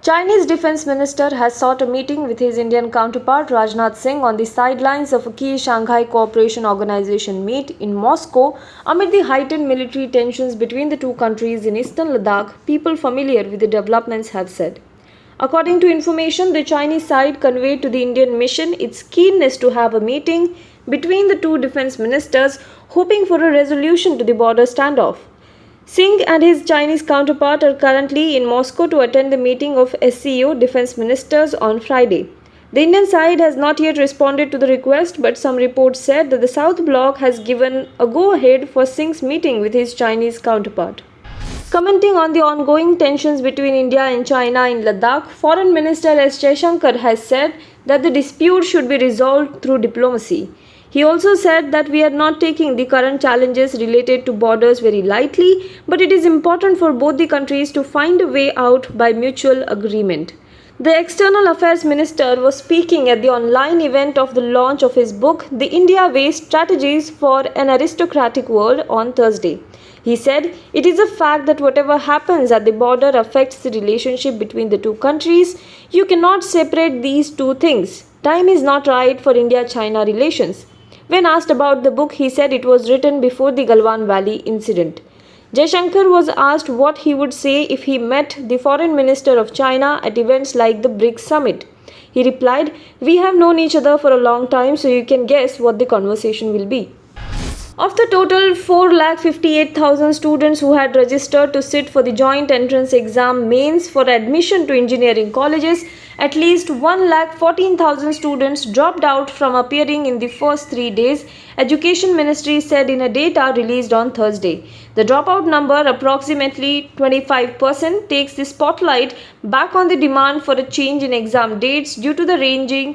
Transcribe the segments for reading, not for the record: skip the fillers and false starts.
Chinese Defense Minister has sought a meeting with his Indian counterpart Rajnath Singh on the sidelines of a key Shanghai Cooperation Organization meet in Moscow amid the heightened military tensions between the two countries in eastern Ladakh, people familiar with the developments have said. According to information, the Chinese side conveyed to the Indian mission its keenness to have a meeting between the two defense ministers, hoping for a resolution to the border standoff. Singh and his Chinese counterpart are currently in Moscow to attend the meeting of SCO defense ministers on Friday. The Indian side has not yet responded to the request, but some reports said that the South Bloc has given a go-ahead for Singh's meeting with his Chinese counterpart. Commenting on the ongoing tensions between India and China in Ladakh, Foreign Minister S. Jaishankar has said that the dispute should be resolved through diplomacy. He also said that we are not taking the current challenges related to borders very lightly, but it is important for both the countries to find a way out by mutual agreement. The External Affairs Minister was speaking at the online event of the launch of his book, The India Way Strategies for an Aristocratic World, on Thursday. He said, "It is a fact that whatever happens at the border affects the relationship between the two countries. You cannot separate these two things. Time is not right for India-China relations." When asked about the book, he said it was written before the Galwan Valley incident. Jaishankar was asked what he would say if he met the foreign minister of China at events like the BRICS summit. He replied, "We have known each other for a long time, so you can guess what the conversation will be." Of the total 4,58,000 students who had registered to sit for the joint entrance exam mains for admission to engineering colleges, at least 1,14,000 students dropped out from appearing in the first 3 days, Education Ministry said in a data released on Thursday. The dropout number, approximately 25%, takes the spotlight back on the demand for a change in exam dates due to the raging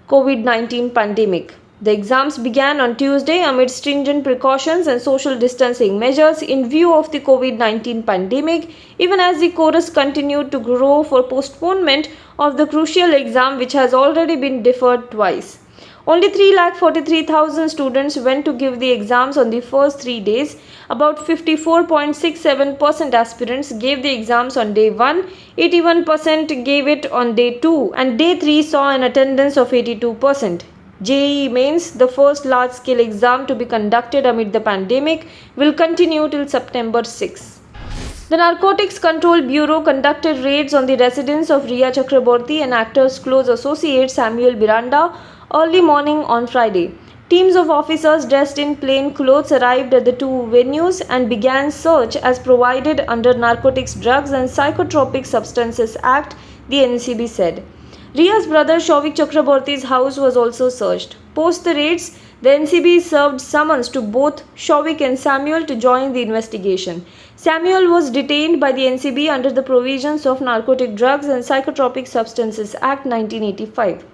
COVID-19 pandemic. The exams began on Tuesday amid stringent precautions and social distancing measures in view of the COVID-19 pandemic, even as the chorus continued to grow for postponement of the crucial exam, which has already been deferred twice. Only 3,43,000 students went to give the exams on the first 3 days. About 54.67% aspirants gave the exams on day 1, 81% gave it on day 2, and day 3 saw an attendance of 82%. JEE Mains, the first large-scale exam to be conducted amid the pandemic, will continue till September 6. The Narcotics Control Bureau conducted raids on the residence of Rhea Chakraborty and actor's close associate Samuel Miranda early morning on Friday. Teams of officers dressed in plain clothes arrived at the two venues and began search as provided under Narcotics, Drugs and Psychotropic Substances Act, the NCB said. Rhea's brother Shovik Chakraborty's house was also searched. Post the raids, the NCB served summons to both Shovik and Samuel to join the investigation. Samuel was detained by the NCB under the provisions of Narcotic Drugs and Psychotropic Substances Act 1985.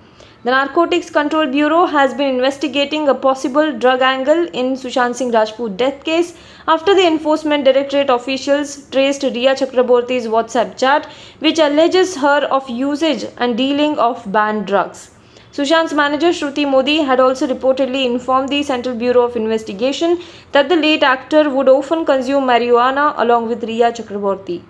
The Narcotics Control Bureau has been investigating a possible drug angle in Sushant Singh Rajput death case after the Enforcement Directorate officials traced Rhea Chakraborty's WhatsApp chat, which alleges her of usage and dealing of banned drugs. Sushant's manager Shruti Modi had also reportedly informed the Central Bureau of Investigation that the late actor would often consume marijuana along with Rhea Chakraborty.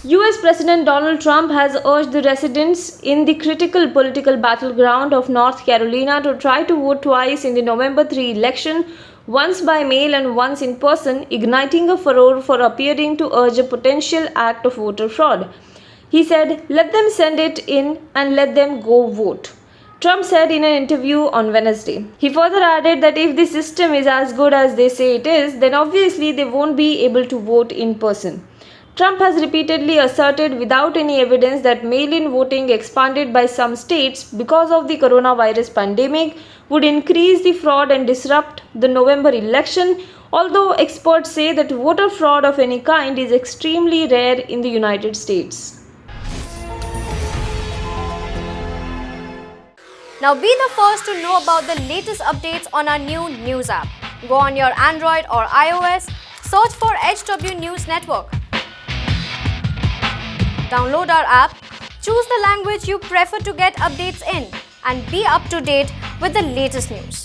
US President Donald Trump has urged the residents in the critical political battleground of North Carolina to try to vote twice in the November 3 election, once by mail and once in person, igniting a furor for appearing to urge a potential act of voter fraud. He said, "Let them send it in and let them go vote," Trump said in an interview on Wednesday. He further added that if the system is as good as they say it is, then obviously they won't be able to vote in person. Trump has repeatedly asserted without any evidence that mail-in voting expanded by some states because of the coronavirus pandemic would increase the fraud and disrupt the November election, although experts say that voter fraud of any kind is extremely rare in the United States. Now be the first to know about the latest updates on our new news app. Go on your Android or iOS, search for HW News Network. Download our app, choose the language you prefer to get updates in, and be up to date with the latest news.